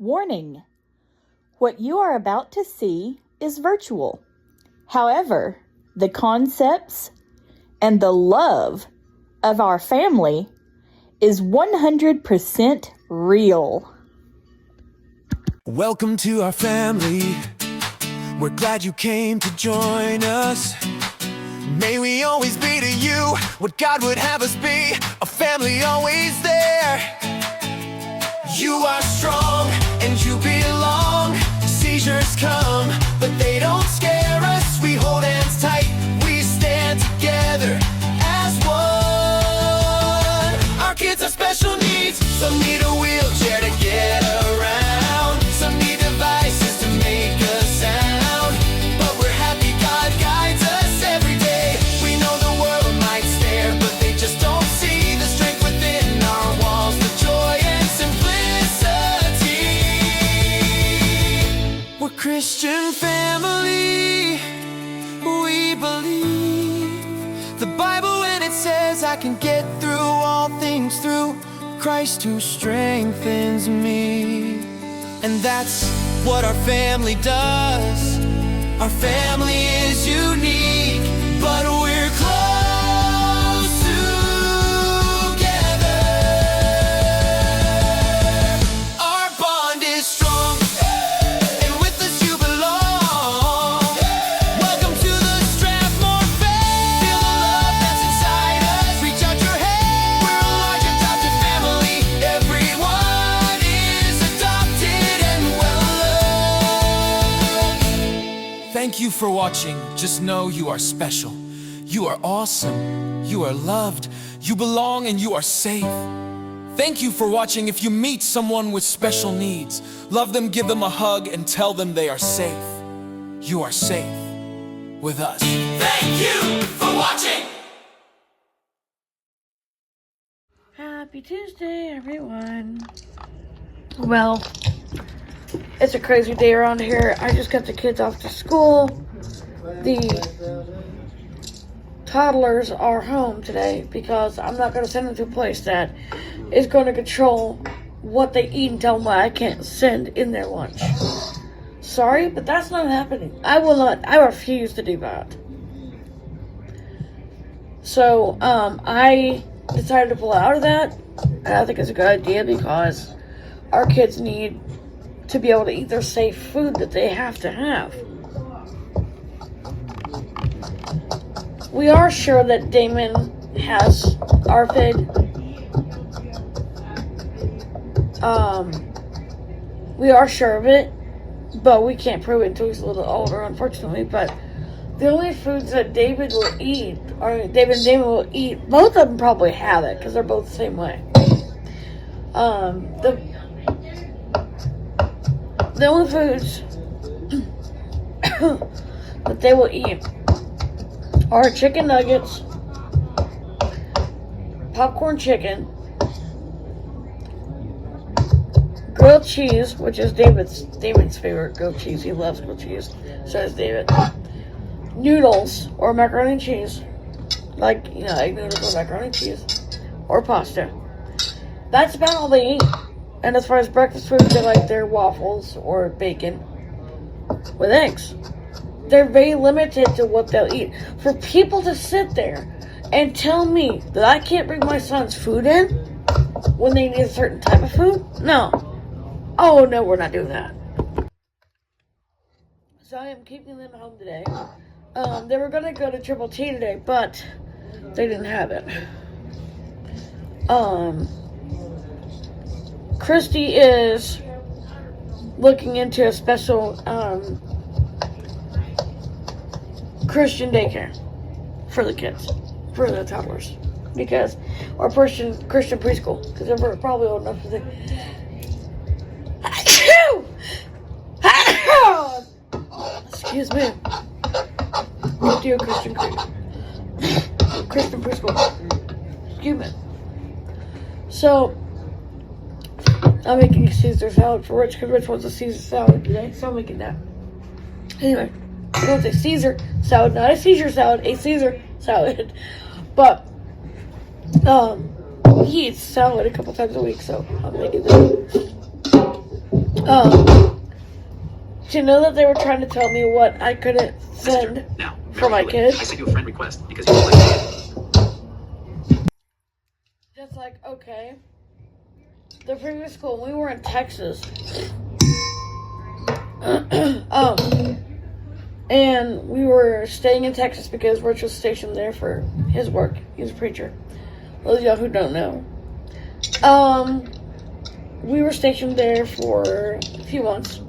Warning: what you are about to see is virtual. However, the concepts and the love of our family is 100% real. Welcome to our family. We're glad you came to join us. May we always be to you what God would have us be, a family always there. You are strong and you belong. Seizures come, but they don't scare us. We hold hands tight, we stand together as one. Our kids have special needs. Some need a wheelchair to get around. Some need devices to make a sound. But we're happy God guides us every day. We know the world might stare, but they just don't see the strength within our walls, the joy and simplicity. We're Christian family. We believe the Bible when it says I can get through all things through Christ who strengthens me. And that's what our family does. Our family is unique, but we're close together. Our bond is strong, and with us you belong. Welcome to the Strathmore family. Feel the love that's inside us. Reach out your hand. We're a large adopted family. Everyone is adopted and well loved. Thank you for watching. Just know you are special. You are awesome. You are loved. You belong and you are safe. Thank you for watching. If you meet someone with special needs, love them, give them a hug, and tell them they are safe. You are safe with us. Thank you for watching. Happy Tuesday, everyone. Well, it's a crazy day around here. I just got the kids off to school. The toddlers are home today because I'm not going to send them to a place that is going to control what they eat and tell them why I can't send in their lunch. Sorry, but that's not happening. I will not. I refuse to do that. So, I decided to pull out of that, and I think it's a good idea because our kids need to be able to eat their safe food that they have to have. We are sure that Damon has ARFID. We are sure of it, but we can't prove it until he's a little older, unfortunately. But the only foods that David will eat, or David and Damon will eat, both of them probably have it because they're both the same way. The only foods that they will eat are chicken nuggets, popcorn chicken, grilled cheese, which is David's favorite grilled cheese. He loves grilled cheese. So does David. Noodles or macaroni and cheese, like egg noodles or macaroni and cheese, or pasta. That's about all they eat. And as far as breakfast foods, they like their waffles or bacon with eggs. They're very limited to what they'll eat. For people to sit there and tell me that I can't bring my son's food in when they need a certain type of food? No. Oh, no, we're not doing that. So I am keeping them home today. They were going to go to Triple T today, but they didn't have it. Christy is looking into a special Christian daycare for the kids, for the toddlers, or Christian preschool, because they're probably old enough to think. Excuse me. Let's do a Christian preschool. Excuse me. So, I'm making a Caesar salad for Rich, because Rich wants a Caesar salad today, so I'm making that. Anyway, he wants a Caesar salad, not a seizure salad, a Caesar salad. But, he eats salad a couple times a week, so I'm making that. To know that they were trying to tell me what I couldn't send for my kids. I sent you a friend request because you don't like it. Just like, okay. The previous school, we were in Texas. And we were staying in Texas because Rich was stationed there for his work. He's a preacher. Those of y'all who don't know. We were stationed there for a few months.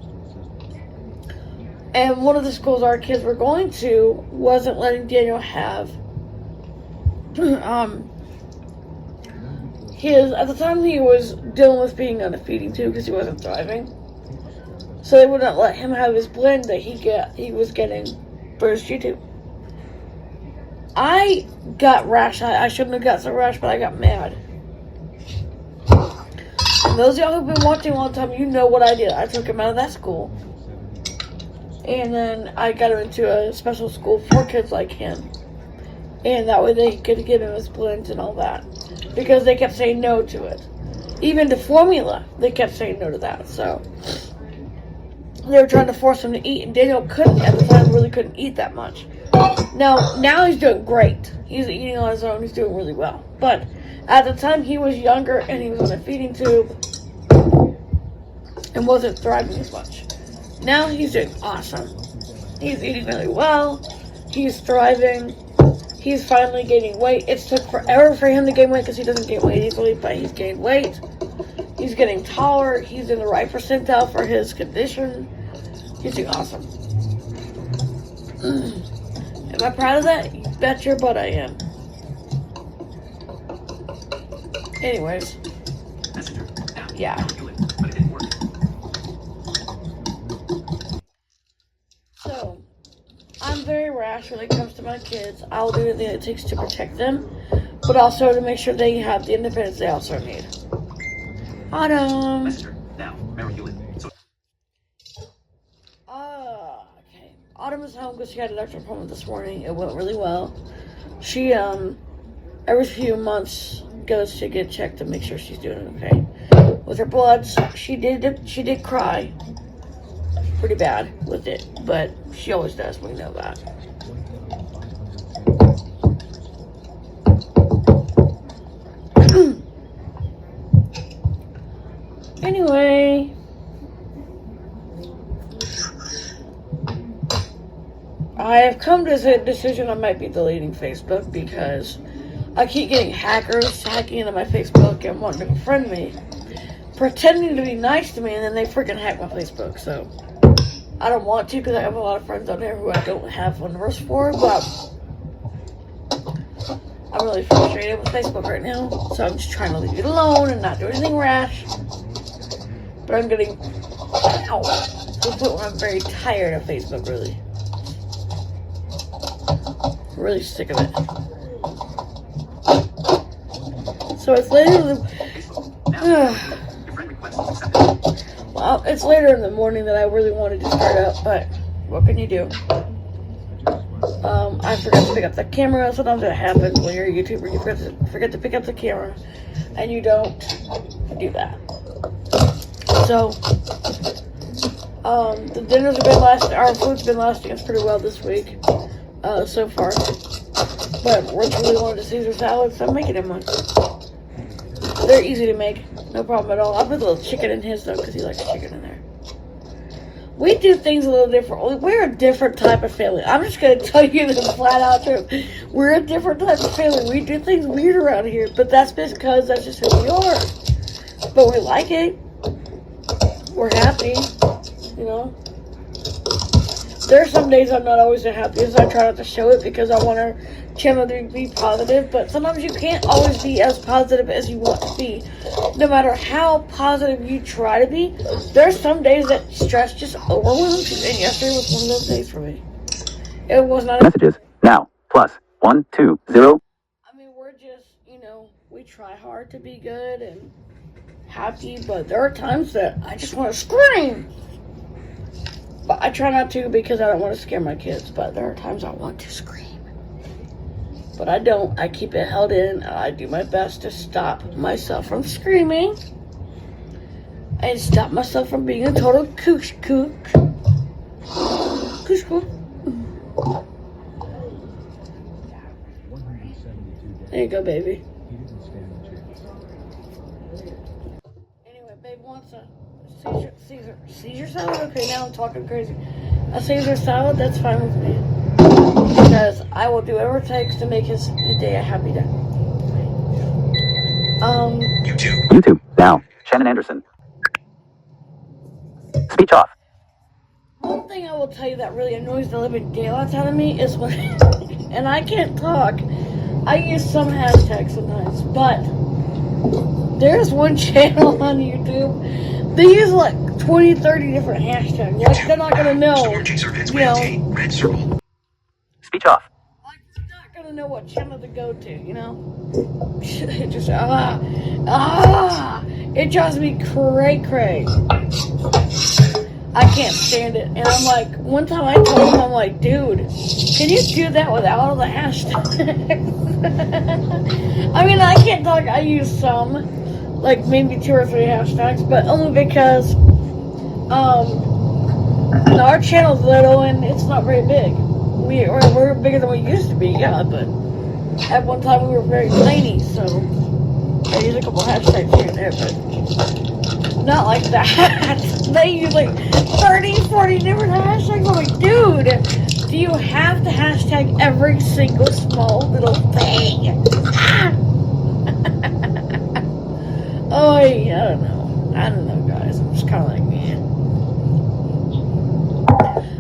And one of the schools our kids were going to wasn't letting Daniel have at the time he was dealing with being on a feeding tube because he wasn't thriving. So they wouldn't let him have his blend that he was getting for his G-tube. I got rash. I shouldn't have got so rash, but I got mad. And those of y'all who've been watching a long time, you know what I did. I took him out of that school. And then I got him into a special school for kids like him. And that way they could give him his blends and all that. Because they kept saying no to it. Even the formula, they kept saying no to that. So they were trying to force him to eat. And Daniel couldn't, at the time, really couldn't eat that much. Now he's doing great. He's eating on his own. He's doing really well. But at the time, he was younger and he was on a feeding tube and wasn't thriving as much. Now he's doing awesome. He's eating really well. He's thriving. He's finally gaining weight. It took forever for him to gain weight because he doesn't gain weight easily, but he's gained weight. He's getting taller. He's in the right percentile for his condition. He's doing awesome. Am I proud of that? You bet your butt I am. Anyways. Yeah. So, I'm very rash when it comes to my kids. I'll do anything it takes to protect them, but also to make sure they have the independence they also need. Autumn. Okay. Autumn is home because she had a doctor's appointment this morning. It went really well. She, every few months goes to get checked to make sure she's doing okay. With her bloods, she did cry pretty bad with it, but she always does, we know that. Anyway, I have come to the decision I might be deleting Facebook because I keep getting hackers hacking into my Facebook and wanting to befriend me, pretending to be nice to me, and then they freaking hack my Facebook. So I don't want to because I have a lot of friends on there who I don't have phone numbers for, but I'm really frustrated with Facebook right now, so I'm just trying to leave it alone and not do anything rash. But I'm getting to the point where I'm very tired of Facebook, really. I'm really sick of it. So it's later well, it's later in the morning that I really wanted to start up, but what can you do? I forgot to pick up the camera. Sometimes it happens when you're a YouTuber. You forget to pick up the camera, and you don't do that. So, the dinners have been lasting. Our food's been lasting us pretty well this week, so far. But Rich really wanted a Caesar salad, so I'm making him one. They're easy to make, no problem at all. I put a little chicken in his though, because he likes chicken in there. We do things a little different. We're a different type of family. I'm just going to tell you the flat out truth. We're a different type of family. We do things weird around here, but that's because that's just who we are. But we like it. We're happy, you know. There are some days I'm not always the happiest. I try not to show it because I want our channel to be positive, but sometimes you can't always be as positive as you want to be. No matter how positive you try to be, there's some days that stress just overwhelms you, and yesterday was one of those days for me. It was not Messages now +120. I mean, we're just, you know, we try hard to be good and happy, but there are times that I just want to scream. But I try not to because I don't want to scare my kids, but there are times I want to scream. But I don't. I keep it held in, and I do my best to stop myself from screaming. and stop myself from being a total koosh kook. Koosh kook. There you go, baby. Anyway, babe wants a Caesar salad? Okay, now I'm talking crazy. A Caesar salad, that's fine with me. Because I will do whatever it takes to make his day a happy day. YouTube. Now. Shannon Anderson. Speech off. One thing I will tell you that really annoys the living daylights out of me is when, and I can't talk, I use some hashtags sometimes, but there's one channel on YouTube, they use like 20, 30 different hashtags. Like, they're not gonna know, Red circle. Speech off. like, they're not gonna know what channel to go to, you know? It just, it drives me cray. I can't stand it. And I'm like, one time I told him, I'm like, dude, can you do that without all the hashtags? I mean, I can't talk, I use some, like maybe 2 or 3 hashtags, but only because, our channel's little and it's not very big. We're bigger than we used to be, yeah, but at one time we were very tiny, so I use a couple hashtags here and there, but not like that. They use like 30, 40 different hashtags. I'm like, dude, do you have to hashtag every single small little thing? Oh, I don't know, guys. I'm just kind of like, man.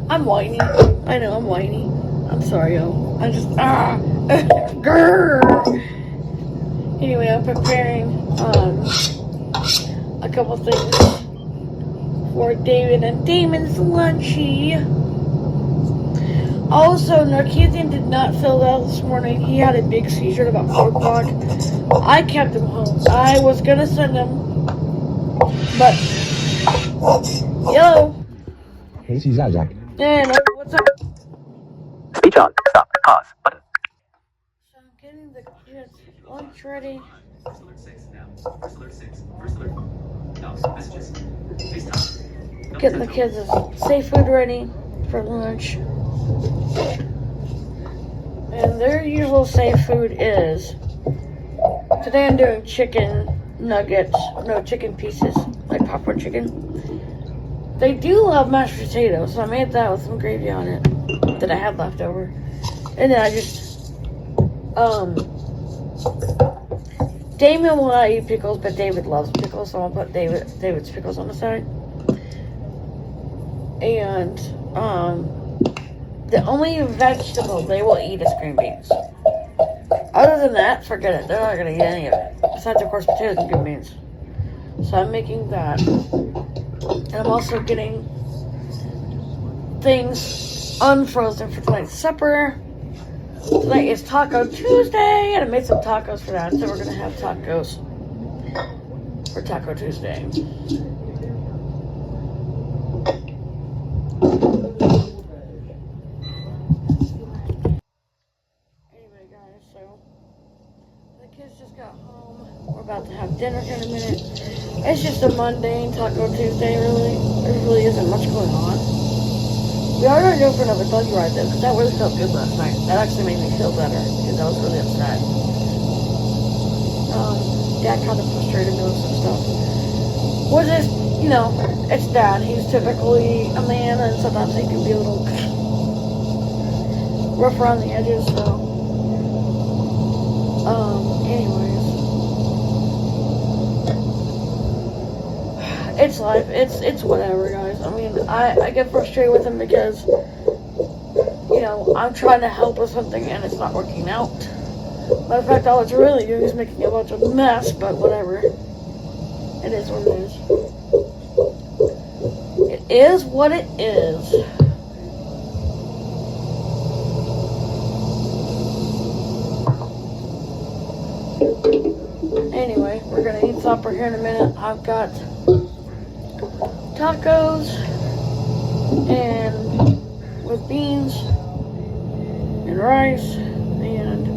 I'm whiny. I know, I'm whiny. I'm sorry, yo. I'm just, grrr. Anyway, I'm preparing, a couple things for David and Damon's lunchy. Also, Narkeithian did not fill out this morning. He had a big seizure at about 4 o'clock. I kept him home. I was gonna send him, but yellow. Hey, she's out, Jack. And what's up? Speech on. Stop. Pause. Button. So I'm getting the kids lunch ready. First alert 6 now. First alert 6. First alert. No, messages. FaceTime. Getting the kids safe food ready for lunch. And their usual safe food is, today I'm doing chicken nuggets, no, chicken pieces, like popcorn chicken. They do love mashed potatoes, so I made that with some gravy on it that I had left over. And then I just, Damon will not eat pickles, but David loves pickles, so I'll put David's pickles on the side. And, the only vegetable they will eat is green beans. Other than that, forget it. They're not going to eat any of it. Besides, of course, potatoes and green beans. So I'm making that. And I'm also getting things unfrozen for tonight's supper. Tonight is Taco Tuesday, and I made some tacos for that. So we're going to have tacos for Taco Tuesday. Just got home. We're about to have dinner here in a minute. It's just a mundane Taco Tuesday, really. There really isn't much going on. We are going to go for another buggy ride, though, because that really felt good last night. That actually made me feel better, because I was really upset. Dad kind of frustrated me with some stuff. Which is, it's Dad. He's typically a man, and sometimes he can be a little rough around the edges, so... anyways, it's life. It's whatever, guys. I mean, I get frustrated with him because, I'm trying to help with something and it's not working out. Matter of fact, all it's really doing is making a bunch of mess, but whatever. It is what it is. It is what it is. Anyway, we're gonna eat supper here in a minute. I've got tacos and with beans and rice, and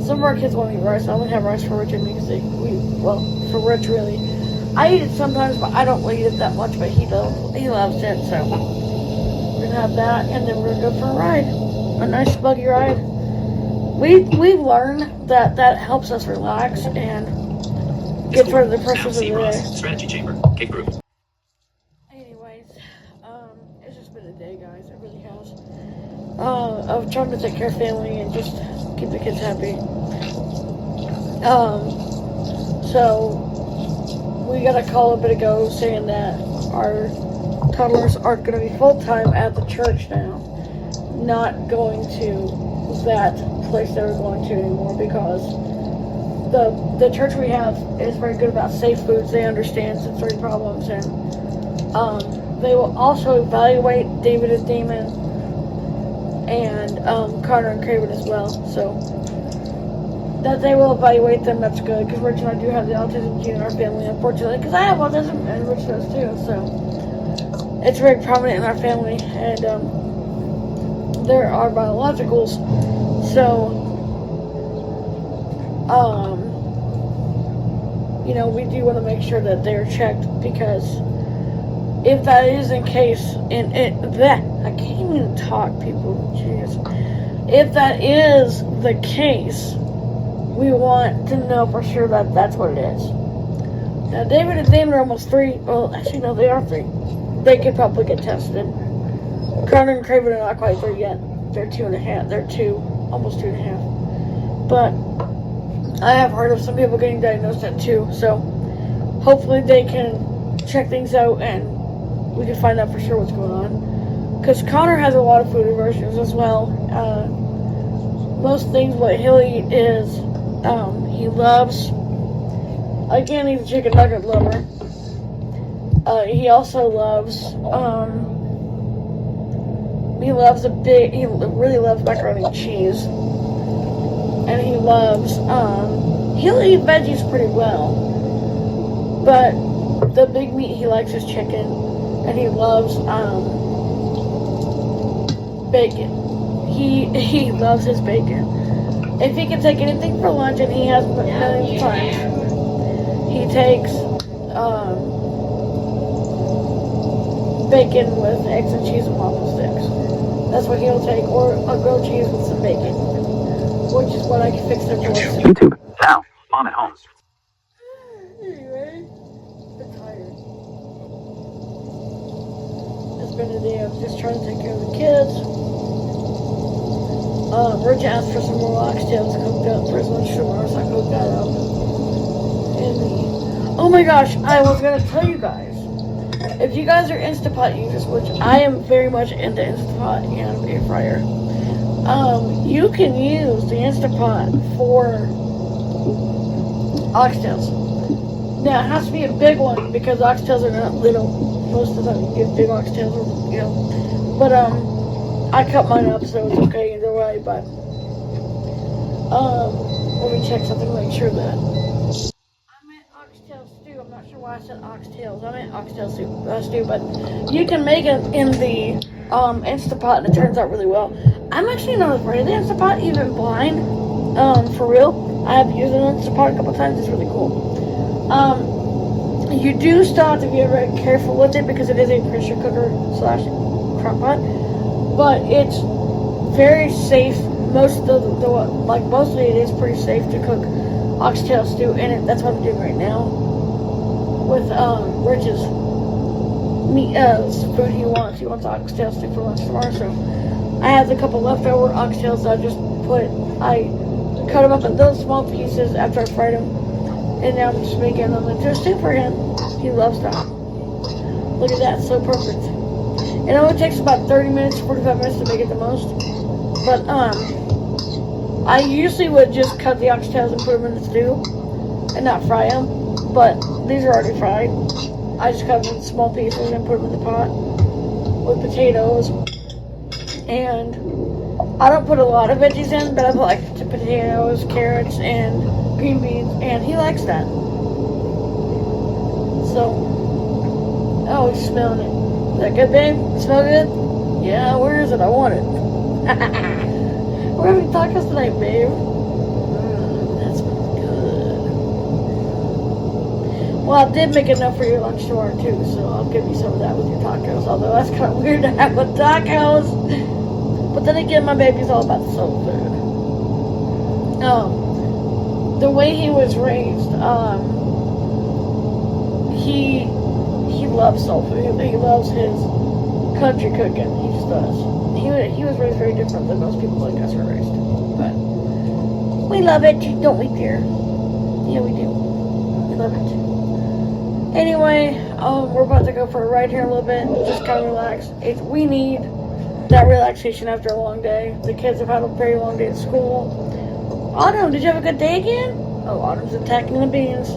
some of our kids won't eat rice. I only have rice for Rich and me because for Rich really, I eat it sometimes, but I don't really eat it that much. But he does. He loves it, so we're gonna have that, and then we're gonna go for a ride, a nice buggy ride. We've learned that helps us relax and get rid of the pressures of the day. Strategy chamber. Cake group. Anyways, it's just been a day, guys. It really has. Of trying to take care of family and just keep the kids happy. So we got a call a bit ago saying that our toddlers aren't going to be full time at the church now, not going to that place they were going to anymore because the church we have is very good about safe foods. They understand sensory problems, and they will also evaluate David and Damon and Connor and Craven as well. So that they will evaluate them, that's good, because Rich and I do have the autism gene in our family, unfortunately, because I have autism and Rich does too, so it's very prominent in our family, and there are biologicals, so you know, we do want to make sure that they're checked, because if that is in case, I can't even talk, people, jeez. If that is the case, we want to know for sure that that's what it is. Now, David and Damon are almost 3. Well, actually, no, they are 3. They could probably get tested. Connor and Craven are not quite 3 yet. They're 2.5. They're 2, almost 2.5. But I have heard of some people getting diagnosed at 2, so hopefully they can check things out and we can find out for sure what's going on. Because Connor has a lot of food aversions as well. Most things what he'll eat is he loves, again, he's a chicken nugget lover. He also loves he really loves macaroni and cheese, and he loves he'll eat veggies pretty well, but the big meat he likes is chicken, and he loves bacon. He loves his bacon. If he can take anything for lunch, and he has millions of times, he takes bacon with eggs and cheese and waffle sticks. That's what he'll take, or a grilled cheese with some bacon, which is what I can fix it for. YouTube. Now. Mom at home. Anyway, I'm tired. It's been a day of just trying to take care of the kids. Rich asked for some more oxtails cooked up for his lunch tomorrow, so I cooked that up. And oh my gosh, I was gonna tell you guys. If you guys are Instapot users, which I am very much into Instapot and air fryer, you can use the Instapot for oxtails. Now, it has to be a big one, because oxtails are not little. Most of the time you get big oxtails, you know. But, I cut mine up, so it's okay either way, but, let me check something to make sure that. I meant oxtail stew. I'm not sure why I said oxtails. I meant oxtail stew, but you can make it in the, Instapot, and it turns out really well. I'm actually not afraid of the Instapot, even blind, for real. I have used an Instapot a couple times. It's really cool. You do still have to be very careful with it, because it is a pressure cooker / crock pot, but it's very safe. Mostly it is pretty safe to cook oxtail stew in it. That's what I'm doing right now with Rich's meat food he wants. He wants oxtail stew for lunch tomorrow, so I have a couple leftover oxtails that I cut them up in little small pieces after I fried them. And now I'm just making them into a stew for him. He loves that. Look at that, so perfect. It only takes about 30 minutes, 45 minutes to make it the most. But, I usually would just cut the oxtails and put them in the stew and not fry them. But these are already fried. I just cut them in small pieces and put them in the pot with potatoes. And I don't put a lot of veggies in, but I put like potatoes, carrots, and green beans, and he likes that. So, oh, he's smelling it. Is that good, babe? Smell good? Yeah, where is it? I want it. We're having tacos tonight, babe. That smells good. Well, I did make enough for your lunch tomorrow too, so I'll give you some of that with your tacos. Although that's kind of weird to have with tacos. But then again, my baby's all about the soul food. The way he was raised, he loves soul food. He loves his country cooking. He just does. He was raised very different than most people like us are raised. But we love it, don't we, dear? Yeah, we do. We love it. Anyway, we're about to go for a ride here in a little bit. Just kind of relax. We need that relaxation after a long day. The kids have had a very long day at school. Autumn, did you have a good day again? Oh, Autumn's attacking the beans.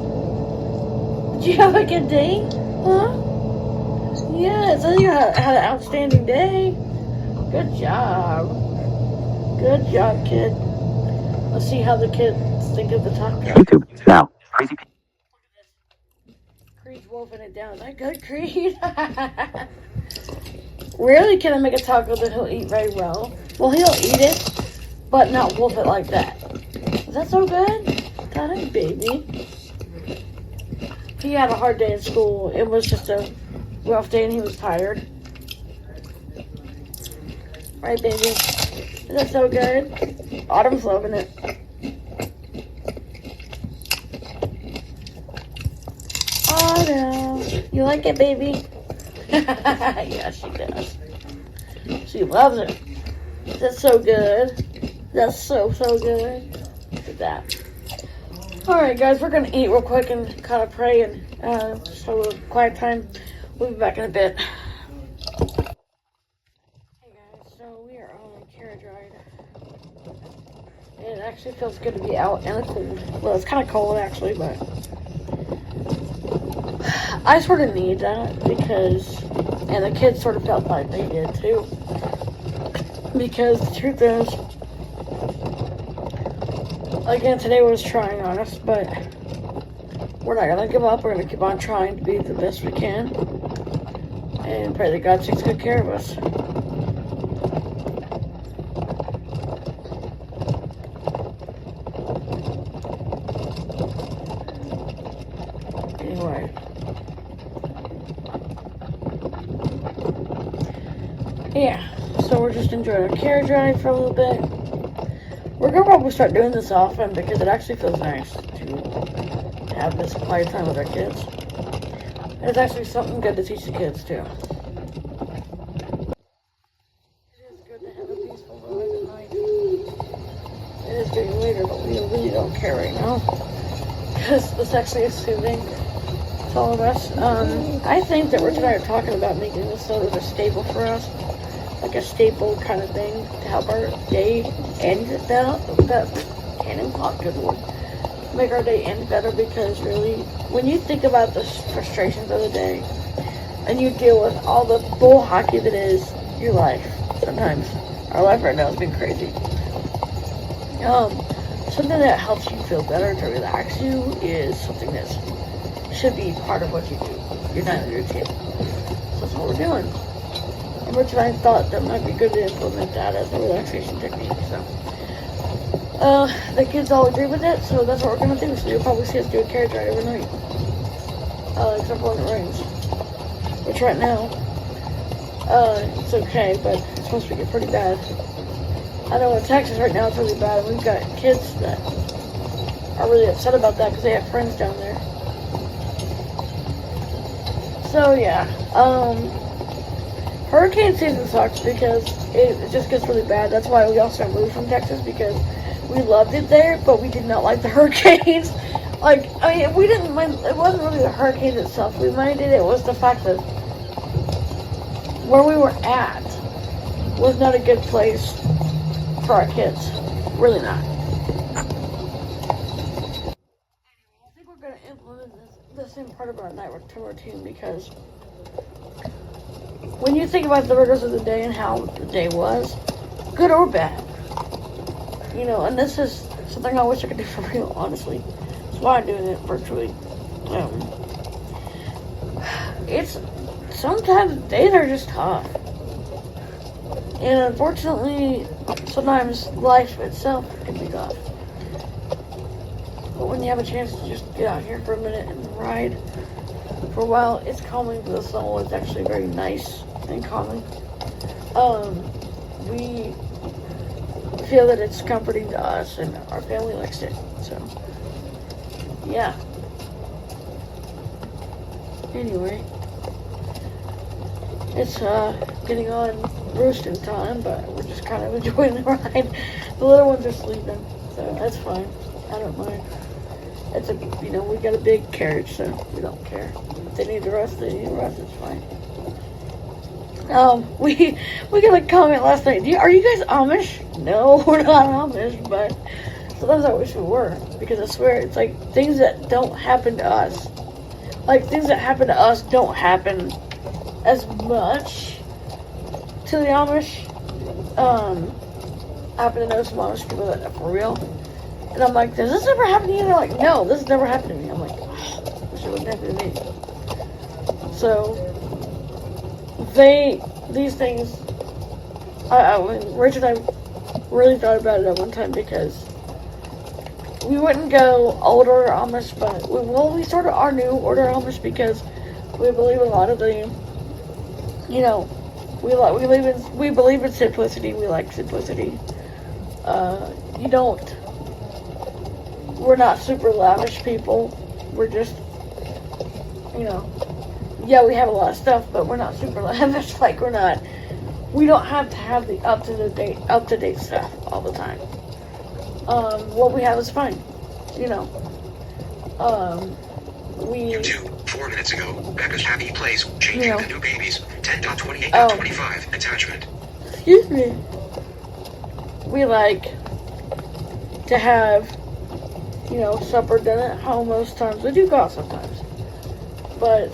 Did you have a good day? Huh? Yeah, so you had an outstanding day. Good job. Good job, kid. Let's see how the kids think of the taco. YouTube. Now. Crazy people. Creed's wolfing it down. Is that good, Creed? Rarely can I make a taco that he'll eat very well. Well, he'll eat it, but not wolf it like that. Is that so good? Got it, baby. He had a hard day at school. It was just a rough day and he was tired. Right, baby? Is that so good? Autumn's loving it. Autumn, you like it, baby? Yeah, she does. She loves it. That's so good. That's so good. Look at that. Alright, guys, we're going to eat real quick and kind of pray and just have a little quiet time. We'll be back in a bit. Hey, guys, so we are on a carriage ride. It actually feels good to be out in the cold. Well, it's kind of cold, actually, but I sort of need that because, and the kids sort of felt like they did too, because the truth is, again, today was trying on us, but we're not going to give up. We're going to keep on trying to be the best we can and pray that God takes good care of us. Anyway. Yeah, so we're just enjoying our carriage ride for a little bit. We're going to probably start doing this often because it actually feels nice to have this quiet time with our kids. And it's actually something good to teach the kids too. It is good to have a peaceful ride at night. It is getting later, but we really don't care right now. Because this actually is soothing to all of us. I think that Rich and I are talking about making this sort of a staple for us. Like a staple kind of thing to help our day end better. Good Lord. Make our day end better because really, when you think about the frustrations of the day and you deal with all the bull hockey that is your life, sometimes our life right now has been crazy. Something that helps you feel better to relax you is something that should be part of what you do. Your nightly routine. So that's what we're doing. And Rich and I thought that might be good to implement that as a relaxation technique. So the kids all agree with it, so that's what we're gonna do. So you'll probably see us do a carriage ride every night. Except for when it rains. Which right now, it's okay, but it's supposed to get pretty bad. I know in Texas right now it's really bad, and we've got kids that are really upset about that because they have friends down there. So yeah, hurricane season sucks because it just gets really bad. That's why we also moved from Texas, because we loved it there, but we did not like the hurricanes. We didn't mind, it wasn't really the hurricanes itself we minded, it was the fact that where we were at was not a good place for our kids. Really not. I think we're going to implement this in part of our night routine because when you think about the rigors of the day and how the day was, good or bad, and this is something I wish I could do for real, honestly. That's why I'm doing it virtually. It's sometimes days are just tough. And unfortunately, sometimes life itself can be tough. But when you have a chance to just get out here for a minute and ride for a while, it's calming. The snow is actually very nice and calming. We feel that it's comforting to us, and our family likes it. So, yeah. Anyway, it's getting on roosting time, but we're just kind of enjoying the ride. The little ones are sleeping, so that's fine. I don't mind. It's we got a big carriage, so we don't care. If they need to rest, they need to rest. It's fine. We got a comment last night. Are you guys Amish? No, we're not Amish, but sometimes I wish we were, because I swear it's like things that don't happen to us. Like things that happen to us don't happen as much to the Amish. I happen to know some Amish people that are for real. And I'm like, does this ever happen to you? And they're like, no, this has never happened to me. I'm like, oh, wish it wouldn't happen to me. So, these things, Rich and I really thought about it at one time, because we wouldn't go older Amish, but we sort of are new order Amish, because we believe a lot of the, we believe in simplicity. We like simplicity. We're not super lavish people. We're just, yeah, we have a lot of stuff, but we're not super lavish. Like, we don't have to have the up to date stuff all the time. What we have is fine, YouTube, 4 minutes ago, Becca's Happy Place, changing the new babies, 10.28.25, attachment. Excuse me. We like to have, supper done at home most times. We do go out sometimes. But,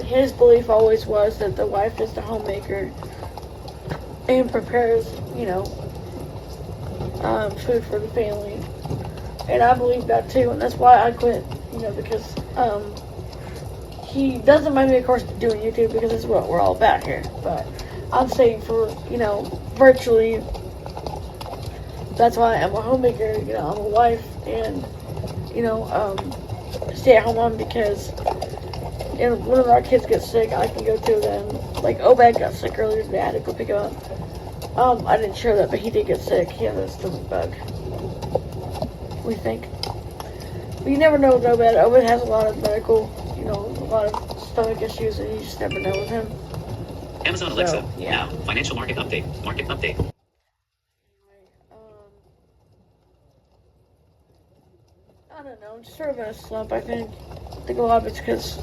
his belief always was that the wife is the homemaker and prepares, food for the family. And I believe that too, and that's why I quit, because he doesn't mind me, of course, doing YouTube, because it's what we're all about here. But I'm saying for, virtually, that's why I'm a homemaker, I'm a wife, and, stay-at-home mom, because when our kids get sick, I can go to them. Like, Obed got sick earlier today, I had to go pick him up. I didn't share that, but he did get sick. He had a stomach bug, we think. But you never know with Obed. Obed has a lot of medical, a lot of stomach issues, and you just never know with him. Amazon Alexa. So, yeah. Now, financial market update. Market update. I don't know, I'm just sort of in a slump, I think. I think a lot of it's because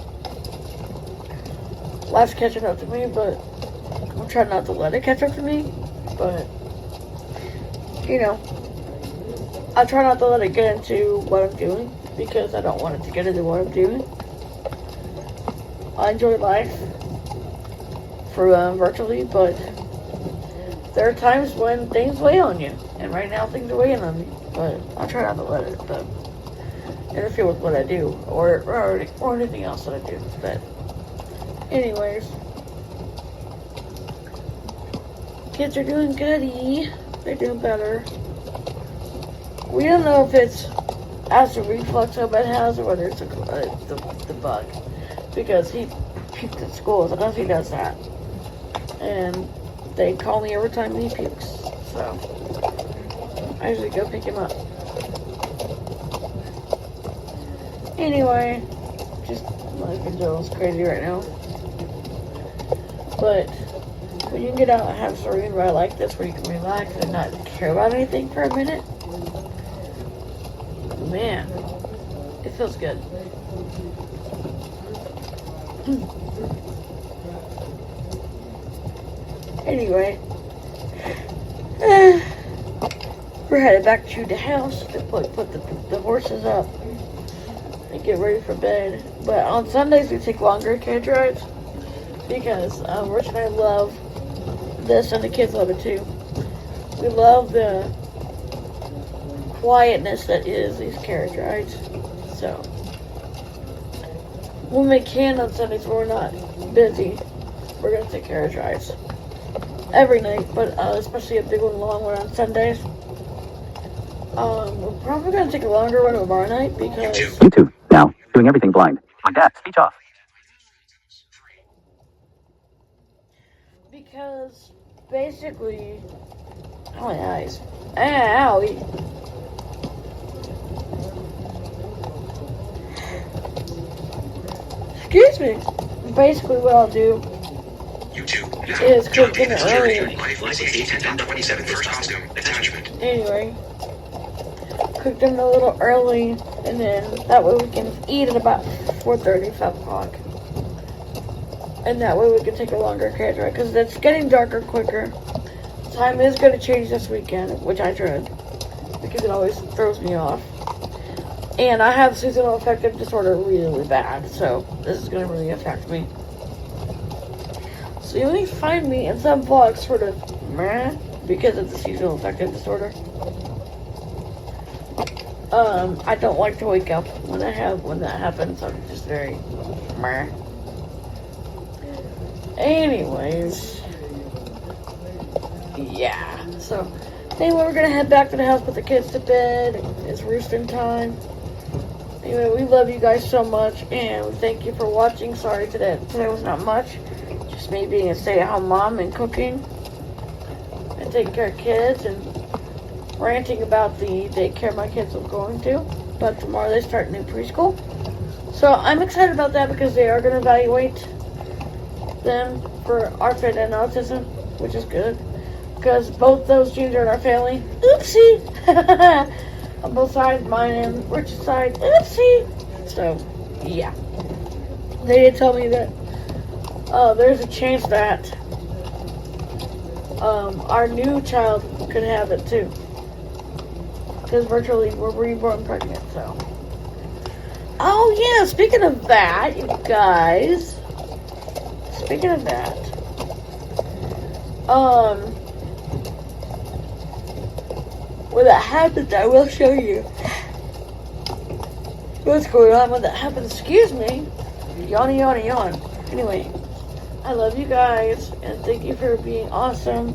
life's catching up to me, but I'm trying not to let it catch up to me. But, I try not to let it get into what I'm doing, because I don't want it to get into what I'm doing. I enjoy life for virtually, but there are times when things weigh on you, and right now things are weighing on me, but I try not to let it interfere with what I do, or anything else that I do. But anyways, kids are doing goody. They're doing better. We don't know if it's acid reflux Obed has, or whether it's the bug, because he puked at school. Sometimes he does that, and they call me every time he pukes. So I usually go pick him up. Anyway, just life in general is crazy right now. But when you can get out and have a serene ride like this, where you can relax and not care about anything for a minute, man, it feels good. Anyway, we're headed back to the house to put the horses up and get ready for bed. But on Sundays we take longer carriage rides, because Rich and I love this, and the kids love it too. We love the quietness that is these carriage rides. So when we can on Sundays when we're not busy, we're gonna take carriage rides every night, but especially a big one, long one on Sundays. We're probably gonna take a longer one tomorrow night because YouTube. Now, doing everything blind. My dad, speech off. basically, oh my eyes, owie. Excuse me. Basically, what I'll do YouTube. is John cook David dinner Security. early. Life Licensee 10.27. First costume. Attachment. Anyway, cook them a little early, and then that way we can eat at about 4:30, 5 o'clock. And that way we can take a longer carriage ride, because it's getting darker quicker. Time is going to change this weekend, which I dread, because it always throws me off. And I have seasonal affective disorder really bad, so this is going to really affect me. So you may find me in some vlogs sort of meh, because of the seasonal affective disorder. I don't like to wake up when that happens. I'm just very meh. Anyways, yeah. So anyway, we're gonna head back to the house, put the kids to bed. It's roosting time. Anyway, we love you guys so much, and we thank you for watching. Sorry today was not much. Just me being a stay-at-home mom and cooking and taking care of kids and ranting about the daycare my kids are going to. But tomorrow they start new preschool, so I'm excited about that because they are gonna evaluate them for ARFID and autism, which is good because both those genes are in our family. Oopsie! On both sides, mine and Rich's side. Oopsie! So, yeah. They did tell me that there's a chance that our new child could have it too. Because virtually we're reborn pregnant, so. Oh yeah, speaking of that, you guys. Speaking of that, when that happens, I will show you what's going on when that happens. Excuse me. Yawn, yawn, yawn. Anyway, I love you guys, and thank you for being awesome.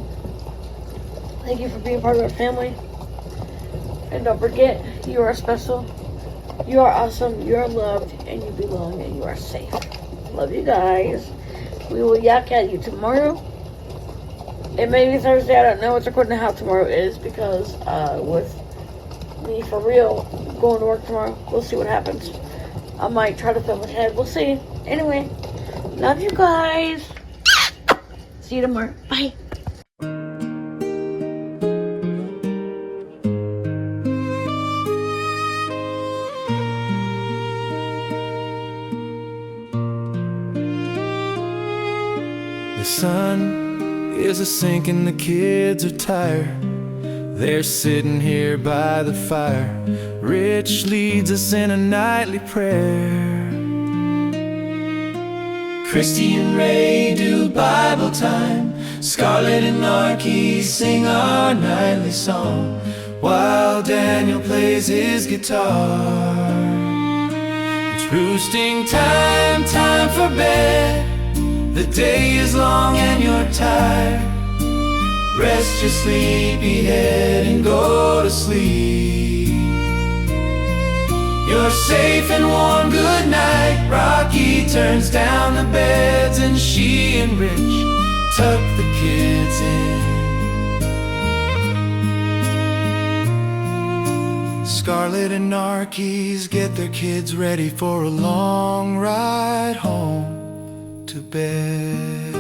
Thank you for being part of our family. And don't forget, you are special. You are awesome. You are loved, and you belong, and you are safe. Love you guys. We will yak at you tomorrow. It may be Thursday. I don't know. It's according to how tomorrow is because with me for real going to work tomorrow, we'll see what happens. I might try to film ahead. We'll see. Anyway, love you guys. See you tomorrow. Bye. The sun is a sinking, the kids are tired. They're sitting here by the fire. Rich leads us in a nightly prayer. Christy and Ray do Bible time. Scarlett and Narky sing our nightly song, while Daniel plays his guitar. It's roosting time, time for bed. The day is long and you're tired. Rest your sleepy head and go to sleep. You're safe and warm, good night. Rocky turns down the beds and she and Rich tuck the kids in. Scarlett and Narkies get their kids ready for a long ride home to bed.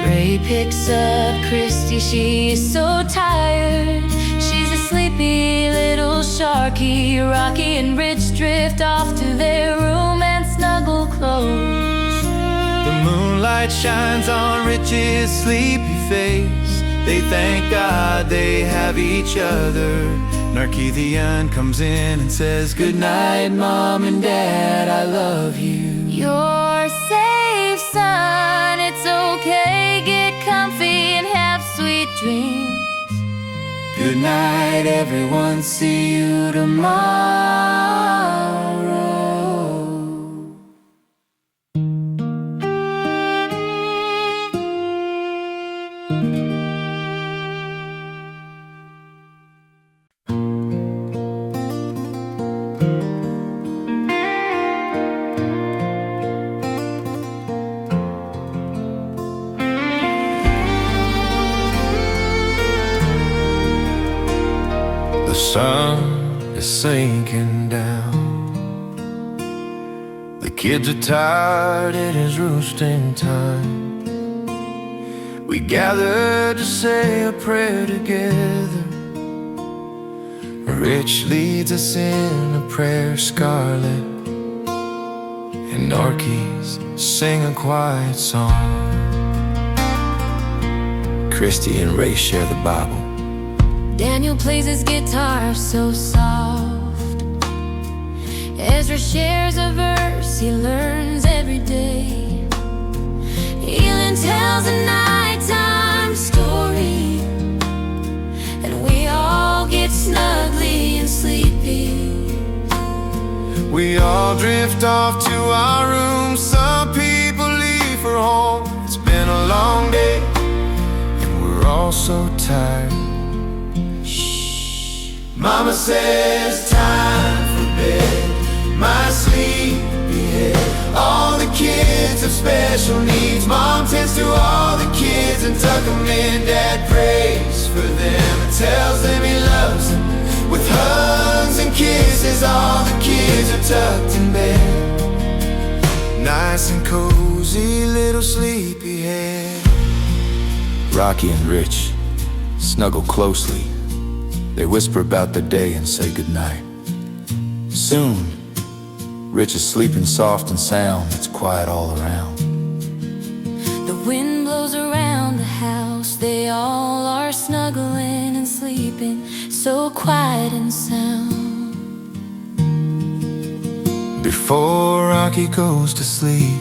Ray picks up Christy, she's so tired. She's a sleepy little sharky. Rocky and Rich drift off to their room and snuggle close. The moonlight shines on Rich's sleepy face. They thank God they have each other. Narky the Young comes in and says, "Good night, Mom and Dad, I love you." You're safe, son, it's okay. Get comfy and have sweet dreams. Good night, everyone, see you tomorrow. sun is sinking down. The kids are tired, it is roosting time. We gather to say a prayer together. Rich leads us in a prayer, Scarlet and Orkies sing a quiet song. Christy and Ray share the Bible. Daniel plays his guitar so soft. Ezra shares a verse he learns every day. Elin tells a nighttime story, and we all get snuggly and sleepy. We all drift off to our rooms. Some people leave for home. It's been a long day, and we're all so tired. Shh. Mama says time for bed. My sleepy head. All the kids have special needs. Mom tends to all the kids and tuck them in. Dad prays for them and tells them he loves them. With hugs and kisses, all the kids are tucked in bed. Nice and cozy, little sleepyhead. Rocky and Rich snuggle closely. They whisper about the day and say goodnight. Soon, Rich is sleeping soft and sound. It's quiet all around. The wind blows around the house. They all are snuggling and sleeping, so quiet and sound. Before Rocky goes to sleep,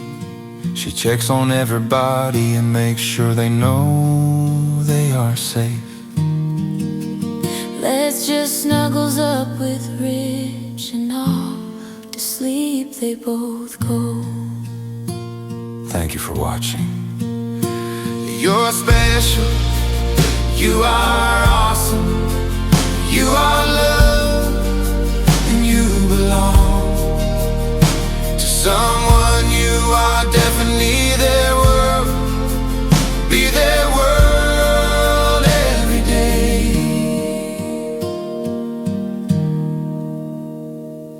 she checks on everybody and makes sure they know they are safe. Les just snuggles up with Rich, and off to sleep they both go. Thank you for watching. You're special. You are awesome. You are love, and you belong to someone. You are definitely their world. Be their world every day.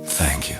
Thank you.